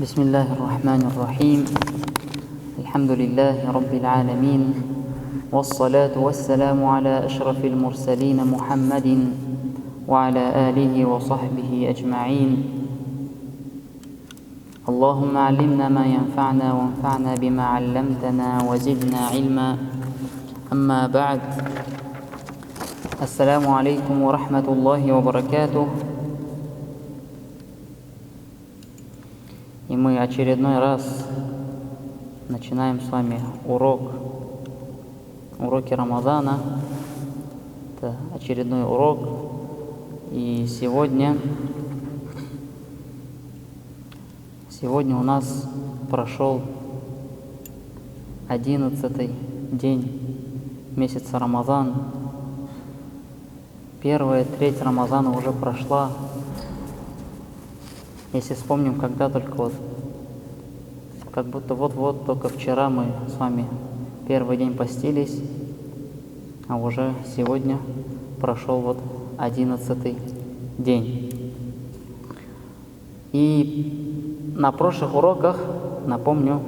بسم الله الرحمن الرحيم الحمد لله رب العالمين والصلاة والسلام على أشرف المرسلين محمد وعلى آله وصحبه أجمعين اللهم علمنا ما ينفعنا وانفعنا بما علمتنا وزدنا علما أما بعد السلام عليكم ورحمة الله وبركاته. И мы очередной раз начинаем с вами уроки Рамазана. Это очередной урок. И сегодня у нас прошел 11-й день месяца Рамазан. Первая треть Рамазана уже прошла. Если вспомним, когда только как будто вот только вчера мы с вами первый день постились, а уже сегодня прошел 11-й день. И на прошлых уроках, напомню,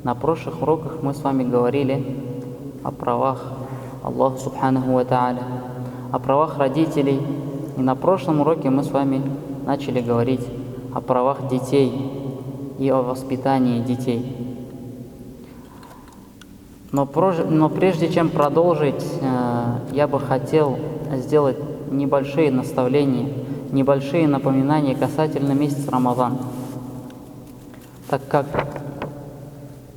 мы с вами говорили о правах Аллаха Субханаху ва Тааля, о правах родителей. И на прошлом уроке мы с вами начали говорить о правах детей и о воспитании детей. Но прежде чем продолжить, я бы хотел сделать небольшие наставления, небольшие напоминания касательно месяца Рамазан. Так как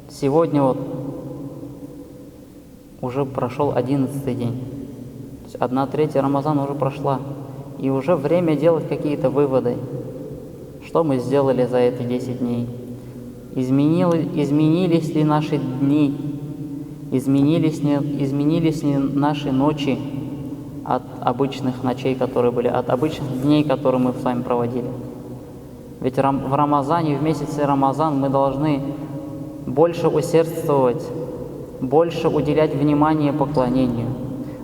сегодня уже прошел 11-й день. То есть 1/3 Рамазана уже прошла. И уже время делать какие-то выводы. Что мы сделали за эти 10 дней? Изменились ли наши дни? Изменились ли наши ночи от обычных ночей, которые были, от обычных дней, которые мы с вами проводили? Ведь в Рамазане, в месяце Рамазан мы должны больше усердствовать, больше уделять внимание поклонению,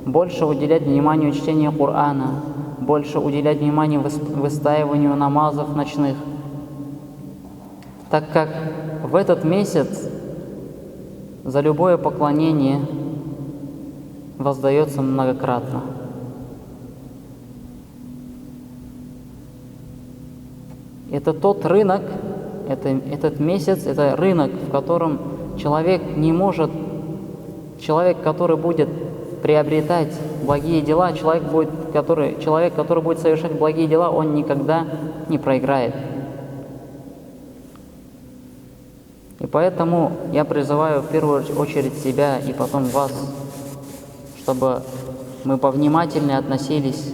больше уделять внимание чтению Корана, больше уделять внимание выстаиванию намазов ночных, так как в этот месяц за любое поклонение воздается многократно. Это тот рынок, этот месяц, это рынок, в котором человек, который будет приобретать благие дела, человек, который будет совершать благие дела, он никогда не проиграет. И поэтому я призываю в первую очередь себя и потом вас, чтобы мы повнимательнее относились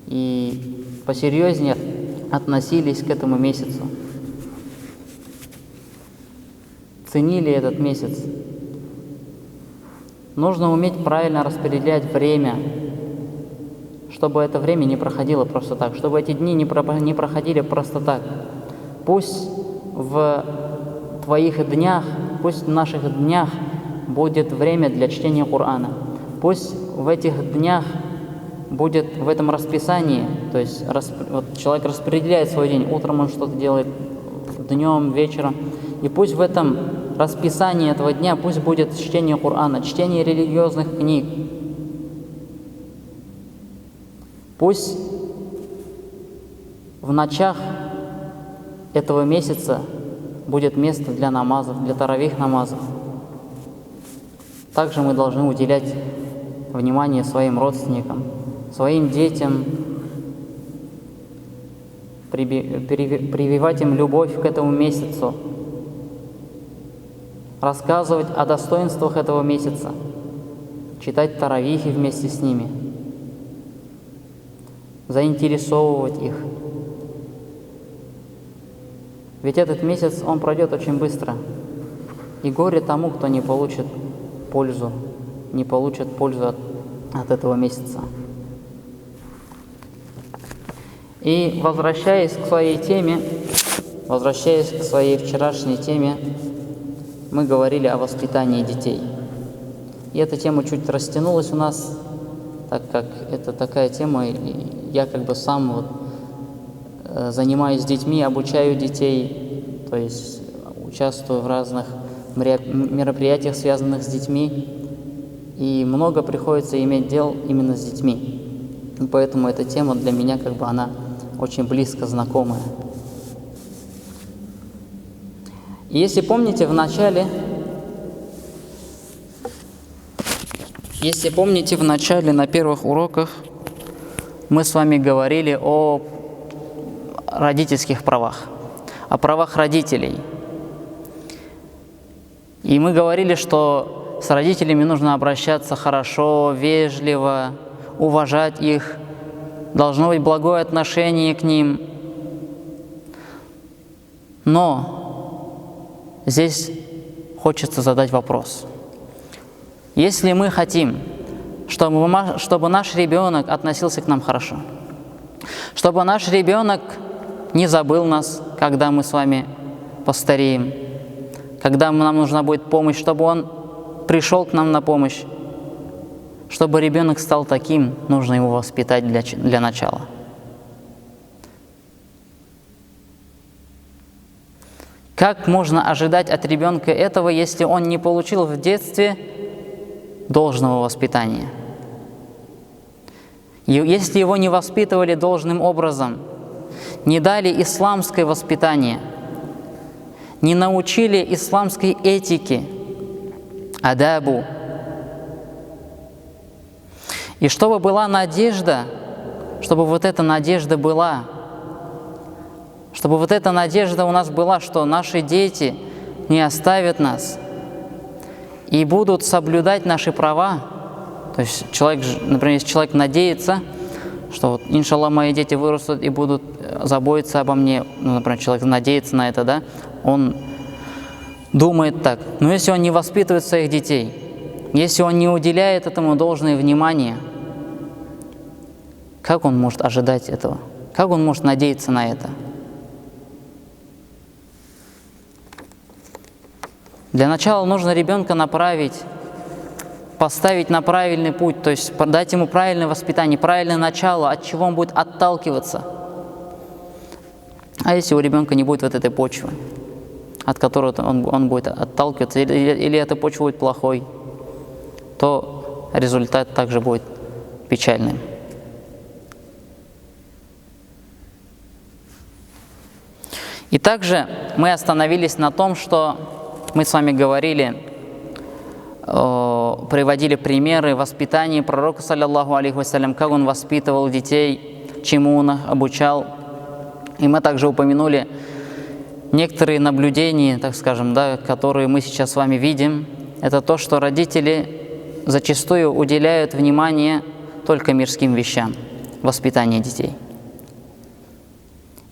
и посерьезнее относились к этому месяцу. Ценили этот месяц. Нужно уметь правильно распределять время, чтобы это время не проходило просто так, чтобы эти дни не проходили просто так. Пусть в твоих днях, пусть в наших днях будет время для чтения Корана. Пусть в этих днях будет в этом расписании, то есть человек распределяет свой день, утром он что-то делает, днем, вечером, и пусть в этом расписании этого дня пусть будет чтение Корана, чтение религиозных книг. Пусть в ночах этого месяца будет место для намазов, для таравих намазов. Также мы должны уделять внимание своим родственникам, своим детям, прививать им любовь к этому месяцу, рассказывать о достоинствах этого месяца, читать таравихи вместе с ними, заинтересовывать их. Ведь этот месяц, он пройдет очень быстро. И горе тому, кто не получит пользу от этого месяца. И возвращаясь к своей вчерашней теме, мы говорили о воспитании детей. И эта тема чуть растянулась у нас, так как это такая тема, я сам занимаюсь с детьми, обучаю детей, то есть участвую в разных мероприятиях, связанных с детьми, и много приходится иметь дел именно с детьми. И поэтому эта тема для меня она очень близко знакомая. И если помните в начале, на первых уроках мы с вами говорили о родительских правах, о правах родителей. И мы говорили, что с родителями нужно обращаться хорошо, вежливо, уважать их, должно быть благое отношение к ним. Но здесь хочется задать вопрос. Если мы хотим, чтобы наш ребенок относился к нам хорошо, чтобы наш ребенок не забыл нас, когда мы с вами постареем, когда нам нужна будет помощь, чтобы он пришел к нам на помощь, чтобы ребенок стал таким, нужно его воспитать для начала. Как можно ожидать от ребенка этого, если он не получил в детстве должного воспитания? И если его не воспитывали должным образом, не дали исламское воспитание, не научили исламской этике, адабу, и чтобы была надежда, чтобы вот эта надежда была, чтобы вот эта надежда у нас была, что наши дети не оставят нас и будут соблюдать наши права. То есть человек, например, если человек надеется, что вот, иншаллах, мои дети вырастут и будут заботиться обо мне, например, человек надеется на это, да, он думает так. Но если он не воспитывает своих детей, если он не уделяет этому должное внимание, как он может ожидать этого? Как он может надеяться на это? Для начала нужно ребенка направить, поставить на правильный путь, то есть дать ему правильное воспитание, правильное начало, от чего он будет отталкиваться. А если у ребенка не будет вот этой почвы, от которой он будет отталкиваться, или эта почва будет плохой, то результат также будет печальным. И также мы остановились на том, что мы с вами говорили, приводили примеры воспитания пророка, саллаллаху алейхи вассалям, как он воспитывал детей, чему он их обучал. И мы также упомянули некоторые наблюдения, так скажем, да, которые мы сейчас с вами видим. Это то, что родители зачастую уделяют внимание только мирским вещам, воспитанию детей.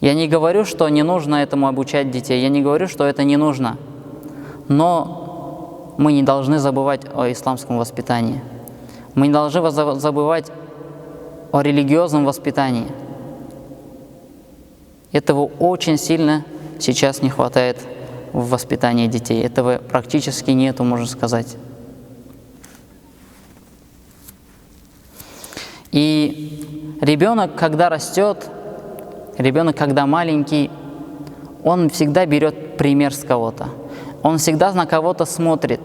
Я не говорю, что не нужно этому обучать детей, я не говорю, что это не нужно, но мы не должны забывать о исламском воспитании. Мы не должны забывать о религиозном воспитании. Этого очень сильно сейчас не хватает в воспитании детей. Этого практически нету, можно сказать. И ребенок, когда растет, ребенок, когда маленький, он всегда берет пример с кого-то. Он всегда на кого-то смотрит.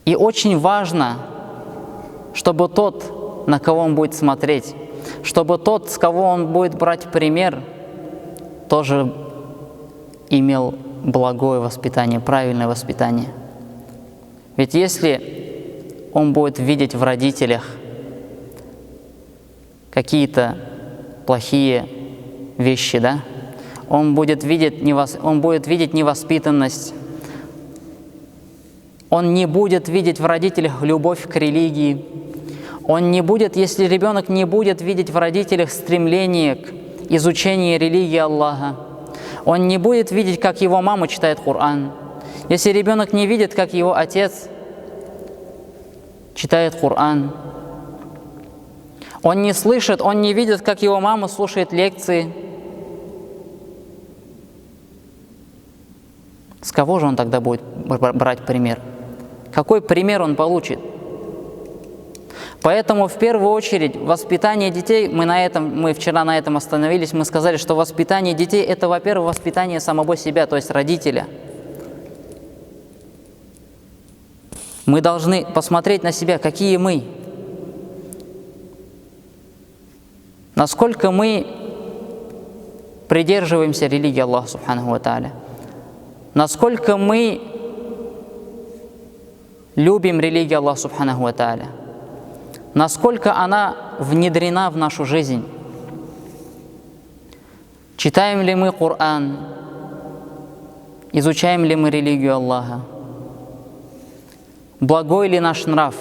И очень важно, чтобы тот, на кого он будет смотреть, чтобы тот, с кого он будет брать пример, тоже имел благое воспитание, правильное воспитание. Ведь если он будет видеть в родителях какие-то плохие вещи, да, он будет видеть невоспитанность, он не будет видеть в родителях любовь к религии, он не будет, если ребенок не будет видеть в родителях стремление к изучению религии Аллаха, он не будет видеть, как его мама читает Коран. Если ребенок не видит, как его отец читает Коран, он не слышит, он не видит, как его мама слушает лекции, с кого же он тогда будет брать пример? Какой пример он получит? Поэтому в первую очередь воспитание детей, мы вчера на этом остановились, мы сказали, что воспитание детей – это, во-первых, воспитание самого себя, то есть родителя. Мы должны посмотреть на себя, какие мы, насколько мы придерживаемся религии Аллаха Субханаху ва Тааля, насколько мы любим религию Аллаха Субханаху ва Тааля, насколько она внедрена в нашу жизнь. Читаем ли мы Коран, изучаем ли мы религию Аллаха, благой ли наш нрав?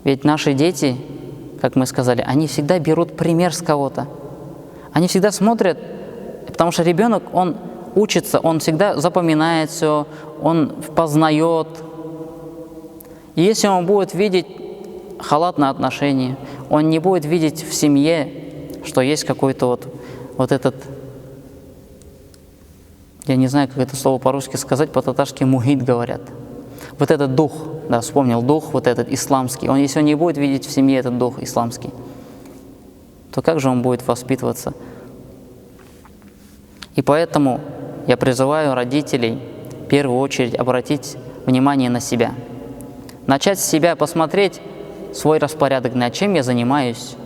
Ведь наши дети, как мы сказали, они всегда берут пример с кого-то. Они всегда смотрят, потому что ребенок, он учится, он всегда запоминает все, он познает. И если он будет видеть халатное отношение, он не будет видеть в семье, что есть какой-то вот этот, я не знаю, как это слово по-русски сказать, по-татарски мухит говорят. Вот этот дух, да, вспомнил дух, вот этот исламский. Если он не будет видеть в семье этот дух исламский, то как же он будет воспитываться? И поэтому я призываю родителей в первую очередь обратить внимание на себя. Начать с себя, посмотреть свой распорядок дня, чем я занимаюсь.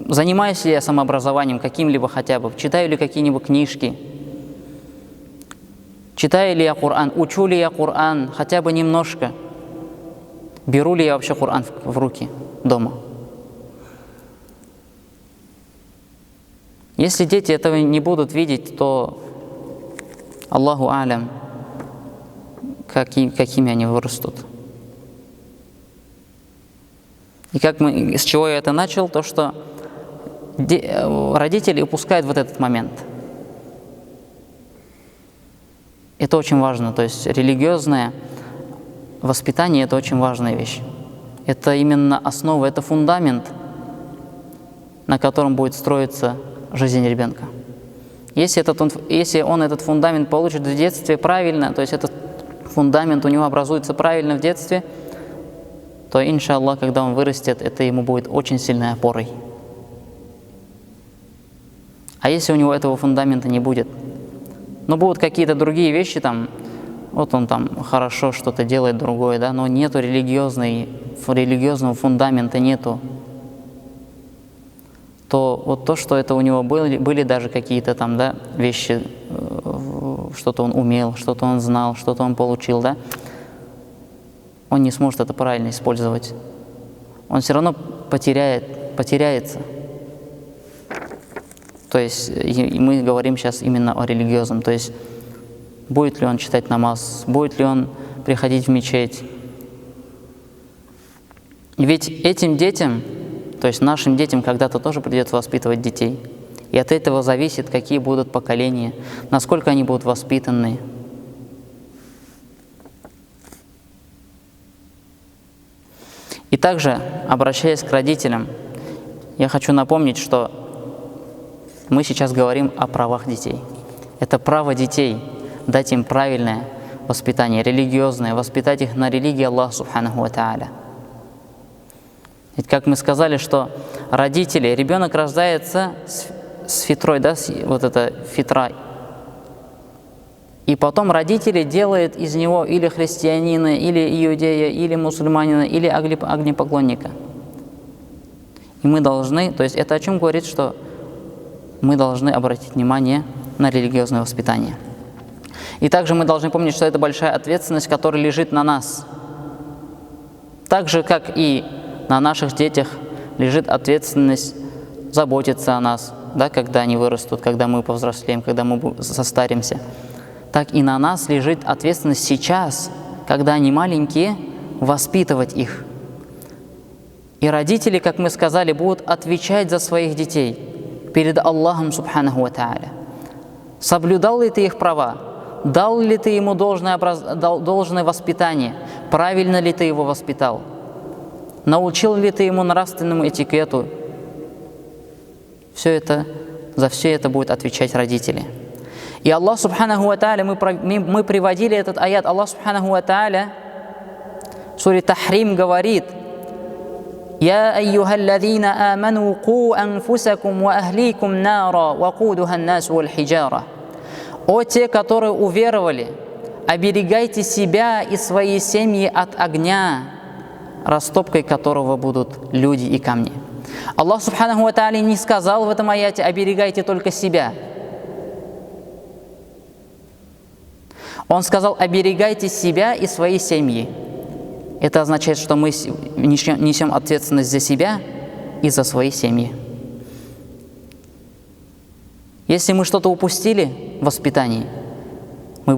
Занимаюсь ли я самообразованием каким-либо хотя бы, читаю ли какие-нибудь книжки, читаю ли я Коран, учу ли я Коран хотя бы немножко, беру ли я вообще Коран в руки дома. Если дети этого не будут видеть, то Аллаху алям, какими они вырастут. И с чего я это начал, то что родители упускают вот этот момент. Это очень важно, то есть религиозное воспитание – это очень важная вещь. Это именно основа, это фундамент, на котором будет строиться жизнь ребенка. Если он этот фундамент получит в детстве правильно, то есть этот фундамент у него образуется правильно в детстве, то, иншаллах, когда он вырастет, это ему будет очень сильной опорой. А если у него этого фундамента не будет, но будут какие-то другие вещи, вот он хорошо что-то делает другое, да, но нету религиозного фундамента нету, то вот то, что это у него были даже какие-то вещи, что-то он умел, что-то он знал, что-то он получил, да, он не сможет это правильно использовать. Он все равно потеряется. То есть мы говорим сейчас именно о религиозном, то есть будет ли он читать намаз, будет ли он приходить в мечеть. Ведь этим детям, то есть нашим детям когда-то тоже придется воспитывать детей. И от этого зависит, какие будут поколения, насколько они будут воспитаны. И также, обращаясь к родителям, я хочу напомнить, что мы сейчас говорим о правах детей. Это право детей дать им правильное воспитание, религиозное, воспитать их на религии Аллаха Субханаху ва Тааля. Ведь как мы сказали, что родители, ребенок рождается с фитрой, да, вот эта фитра. И потом родители делают из него или христианина, или иудея, или мусульманина, или огнепоклонника. И мы должны, то есть это о чем говорит, что мы должны обратить внимание на религиозное воспитание. И также мы должны помнить, что это большая ответственность, которая лежит на нас. Так же, как и на наших детях лежит ответственность заботиться о нас, да, когда они вырастут, когда мы повзрослеем, когда мы состаримся. Так и на нас лежит ответственность сейчас, когда они маленькие, воспитывать их. И родители, как мы сказали, будут отвечать за своих детей перед Аллахом Субханаху ва Тааля. Соблюдал ли ты их права? Дал ли ты ему должное воспитание? Правильно ли ты его воспитал? Научил ли ты ему нравственному этикету? За все это будут отвечать родители. И Аллах Субханаху ва Тааля, мы приводили этот аят, Аллах Субханаху ва Тааля суре Тахрим говорит: «Я айюхаллазина аману ку анфусакум ва ахликум нара ва кудуха ан-нас валь хиджара». О те, которые уверовали, оберегайте себя и свои семьи от огня, растопкой которого будут люди и камни. Аллах Субханаху ва Тааля не сказал в этом аяте: оберегайте только себя. Он сказал: оберегайте себя и свои семьи. Это означает, что мы несем ответственность за себя и за свои семьи. Если мы что-то упустили в воспитании, мы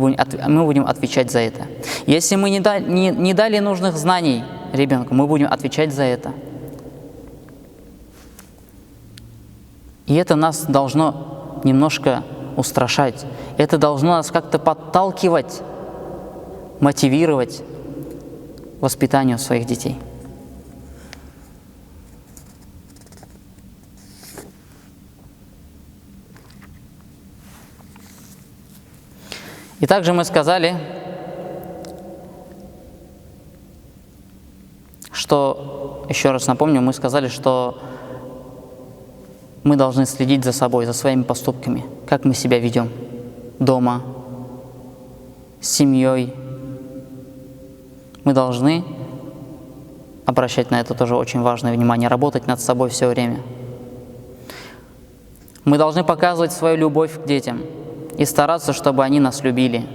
будем отвечать за это. Если мы не дали нужных знаний ребенку, мы будем отвечать за это. И это нас должно немножко устрашать. Это должно нас как-то подталкивать, мотивировать к воспитанию своих детей. И также мы сказали, что, еще раз напомню, мы сказали, что мы должны следить за собой, за своими поступками, как мы себя ведем дома, с семьей. Мы должны обращать на это тоже очень важное внимание, работать над собой все время. Мы должны показывать свою любовь к детям и стараться, чтобы они нас любили.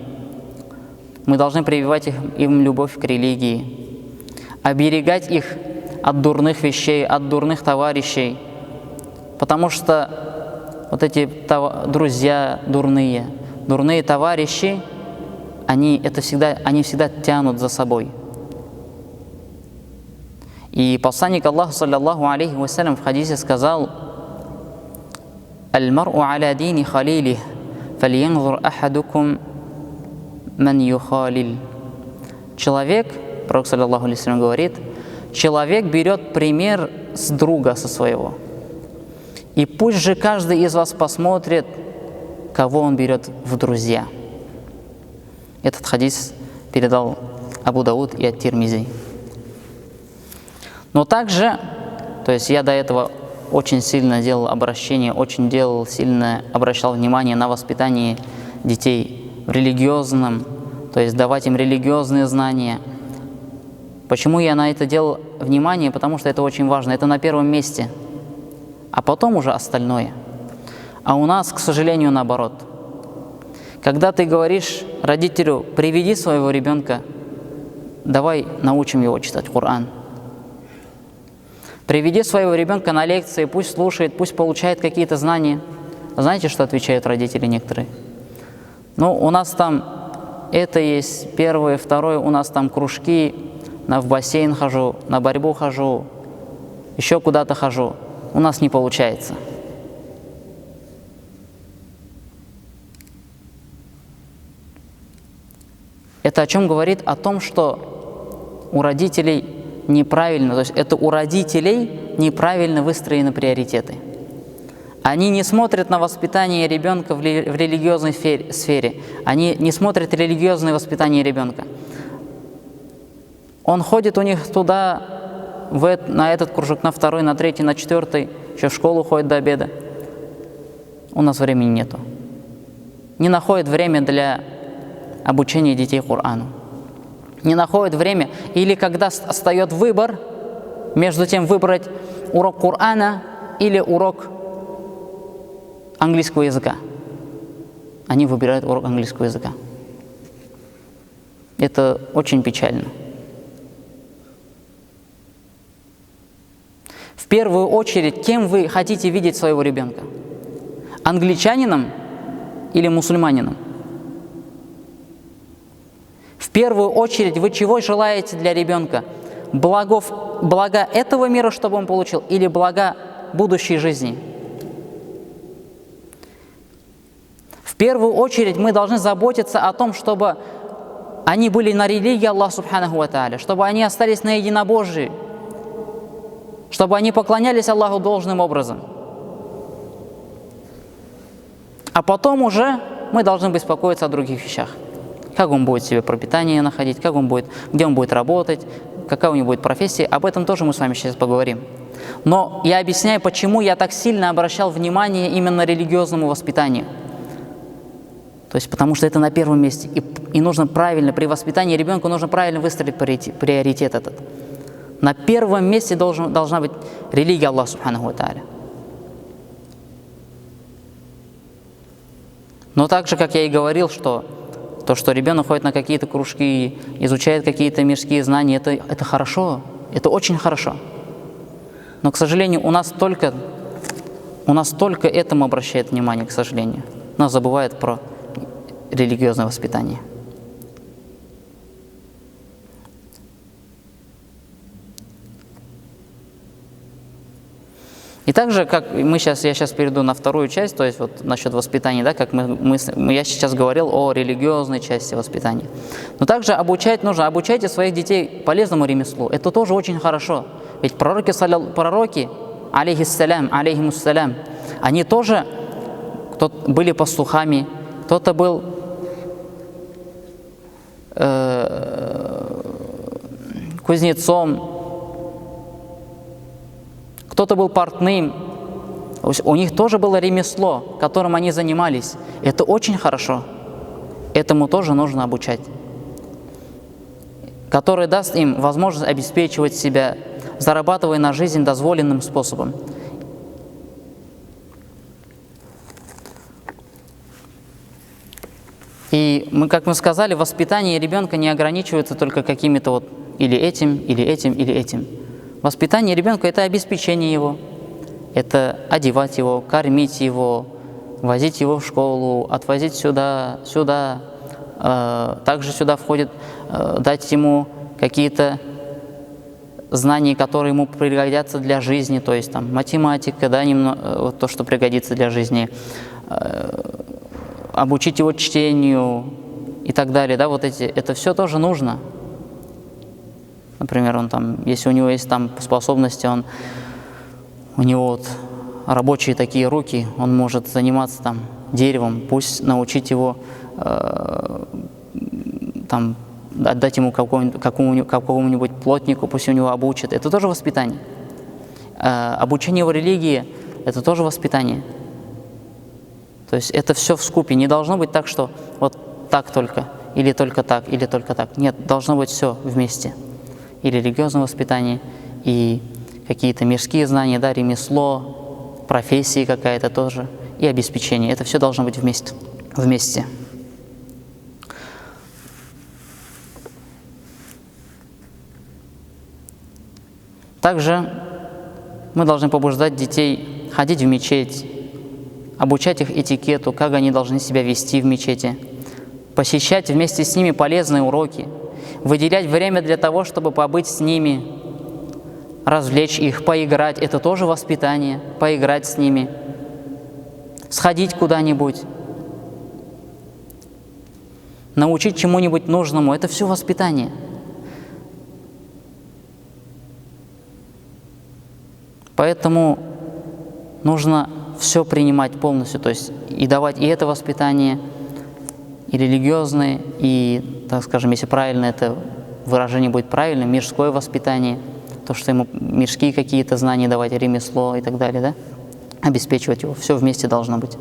Мы должны прививать им любовь к религии, оберегать их от дурных вещей, от дурных товарищей, потому что вот эти друзья дурные товарищи, они всегда тянут за собой. И посланник Аллаха, саллаллаху алейхи вассалям, в хадисе сказал: «Аль-мар'у аля дини халилих, фальянзур ахадукум ман юхалил». Человек, пророк, саллаллаху алейхи вассалям, говорит, человек берет пример с друга со своего. И пусть же каждый из вас посмотрит, кого он берет в друзья. Этот хадис передал Абу Дауд и ат-Тирмизи. Но также, то есть я до этого очень сильно делал обращение, сильно обращал внимание на воспитание детей в религиозном, то есть давать им религиозные знания. Почему я на это делал внимание? Потому что это очень важно, это на первом месте, а потом уже остальное. А у нас, к сожалению, наоборот. Когда ты говоришь родителю: приведи своего ребенка, давай научим его читать Коран. Приведи своего ребенка на лекции, пусть слушает, пусть получает какие-то знания. Знаете, что отвечают родители некоторые? Ну, у нас там это есть, первое, второе, у нас там кружки, в бассейн хожу, на борьбу хожу, еще куда-то хожу. У нас не получается. Это о чем говорит? О том, что у родителей неправильно, то есть это у родителей неправильно выстроены приоритеты. Они не смотрят на воспитание ребенка в религиозной сфере. Они не смотрят религиозное воспитание ребенка. Он ходит у них туда, на этот кружок, на второй, на третий, на четвертый, еще в школу ходит до обеда. У нас времени нету. Не находит время для обучения детей Корану. Не находит время, или когда встает выбор, между тем выбрать урок Корана или урок английского языка. Они выбирают урок английского языка. Это очень печально. В первую очередь, кем вы хотите видеть своего ребенка? Англичанином или мусульманином? В первую очередь, вы чего желаете для ребенка? Блага этого мира, чтобы он получил, или блага будущей жизни? В первую очередь мы должны заботиться о том, чтобы они были на религии Аллаха Субханаху ва Тааля, чтобы они остались на единобожии, чтобы они поклонялись Аллаху должным образом. А потом уже мы должны беспокоиться о других вещах. Как он будет себе пропитание находить, где он будет работать, какая у него будет профессия, об этом тоже мы с вами сейчас поговорим. Но я объясняю, почему я так сильно обращал внимание именно на религиозному воспитанию. То есть потому что это на первом месте. И нужно правильно, при воспитании ребенка нужно правильно выстроить приоритет этот. На первом месте должна быть религия Аллаха Субханаху ва Тааля. Но также, как я и говорил, что ребенок ходит на какие-то кружки, изучает какие-то мирские знания, это хорошо, это очень хорошо. Но, к сожалению, у нас только этому обращает внимание, к сожалению. У нас забывают про религиозное воспитание. И также, как я сейчас перейду на вторую часть, то есть вот насчет воспитания, да, как я сейчас говорил о религиозной части воспитания. Но также обучайте своих детей полезному ремеслу. Это тоже очень хорошо. Ведь пророки алейхиссалям, они тоже были пастухами, кто-то был кузнецом, кто-то был портным. У них тоже было ремесло, которым они занимались. Это очень хорошо. Этому тоже нужно обучать. Которое даст им возможность обеспечивать себя, зарабатывая на жизнь дозволенным способом. И как мы сказали, воспитание ребенка не ограничивается только какими-то вот или этим, или этим, или этим. Воспитание ребенка – это обеспечение его, это одевать его, кормить его, возить его в школу, отвозить сюда. Также сюда входит дать ему какие-то знания, которые ему пригодятся для жизни, то есть там математика, да, вот то, что пригодится для жизни, обучить его чтению и так далее, да, это все тоже нужно. Например, если у него есть там способности, у него вот рабочие такие руки, он может заниматься там деревом, пусть научить его, отдать ему какому-нибудь плотнику, пусть у него обучит. Это тоже воспитание. Обучение его религии – это тоже воспитание. То есть это все вскупе. Не должно быть так, что вот так только, или только так, или только так. Нет, должно быть все вместе. И религиозное воспитание, и какие-то мирские знания, да, ремесло, профессия какая-то тоже, и обеспечение. Это все должно быть вместе. Также мы должны побуждать детей ходить в мечеть, обучать их этикету, как они должны себя вести в мечети, посещать вместе с ними полезные уроки, выделять время для того, чтобы побыть с ними, развлечь их, поиграть. Это тоже воспитание, поиграть с ними, сходить куда-нибудь, научить чему-нибудь нужному. Это все воспитание. Поэтому нужно все принимать полностью, то есть и давать и это воспитание, и религиозное, и, так скажем, если правильно это выражение будет правильным, мирское воспитание, то, что ему мирские какие-то знания давать, ремесло и так далее, да? Обеспечивать его, все вместе должно быть.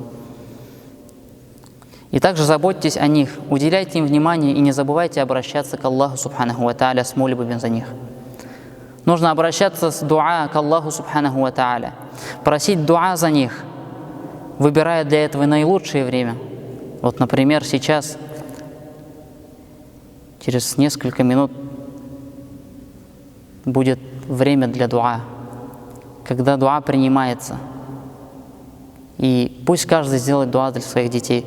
И также заботьтесь о них, уделяйте им внимание и не забывайте обращаться к Аллаху Субханаху ва Тааля с молитвами за них. Нужно обращаться с дуа к Аллаху Субханаху ва Тааля, просить дуа за них, выбирая для этого наилучшее время. Вот, например, сейчас, через несколько минут, будет время для дуа, когда дуа принимается. И пусть каждый сделает дуа для своих детей.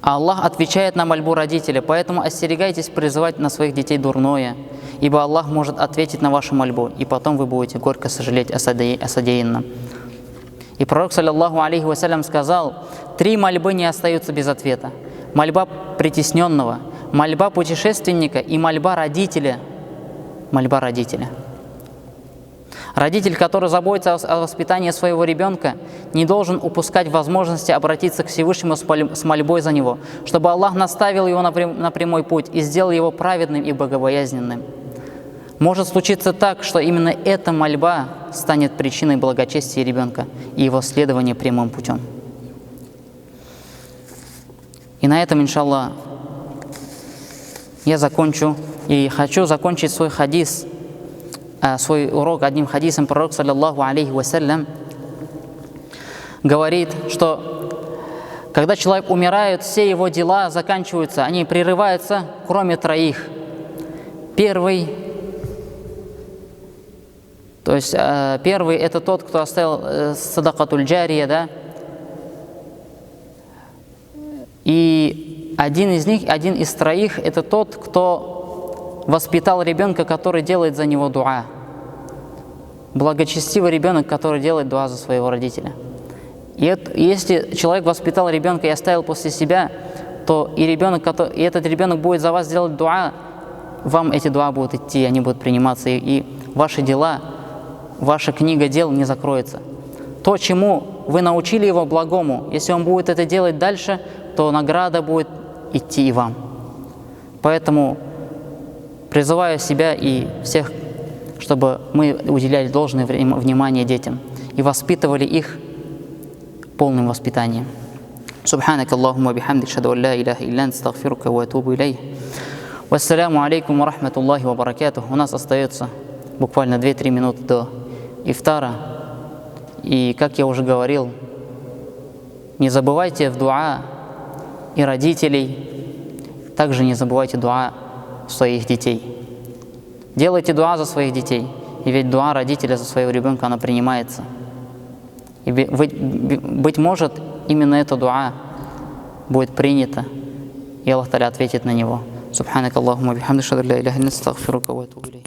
А Аллах отвечает на мольбу родителя, поэтому остерегайтесь призывать на своих детей дурное, ибо Аллах может ответить на вашу мольбу, и потом вы будете горько сожалеть о содеянном. И пророк, саллаллаху алейхи вассалям, сказал: 3 мольбы не остаются без ответа. Мольба притесненного, мольба путешественника и мольба родителя. Мольба родителя. Родитель, который заботится о воспитании своего ребенка, не должен упускать возможности обратиться к Всевышнему с мольбой за него, чтобы Аллах наставил его на прямой путь и сделал его праведным и богобоязненным. Может случиться так, что именно эта мольба станет причиной благочестия ребенка и его следования прямым путем. И на этом, иншаллах, я закончу. И хочу закончить свой хадис, свой урок одним хадисом. Пророк, саллаллаху алейхи вассалям, говорит, что когда человек умирает, все его дела заканчиваются, они прерываются, кроме троих. Первый, первый это тот, кто оставил садакатуль джария, да? И один из троих это тот, кто воспитал ребенка, который делает за него дуа. Благочестивый ребенок, который делает дуа за своего родителя. И если человек воспитал ребенка и оставил после себя, то и этот ребенок будет за вас делать дуа, вам эти дуа будут идти, они будут приниматься, и ваши дела, ваша книга дел не закроется. То, чему вы научили его благому, если он будет это делать дальше, то награда будет идти и вам. Поэтому призываю себя и всех, чтобы мы уделяли должное внимание детям и воспитывали их полным воспитанием. Субханак Аллахумма бихамдик, шаду ан ла илляха илля анта, астагфирука ва атубу илейх. Вассаляму алейкум ва рахматуллахи ва баракатух. У нас остается буквально 2-3 минуты до ифтара. И, как я уже говорил, не забывайте в дуа и родителей, также не забывайте дуа своих детей. Делайте дуа за своих детей, и ведь дуа родителя за своего ребенка, она принимается. И быть может, именно эта дуа будет принята, и Аллах Та'аля ответит на него. Субханак Аллахумма бихамдик, ашхаду ан ла иляха илля анта, астагфирука ва атубу илейх.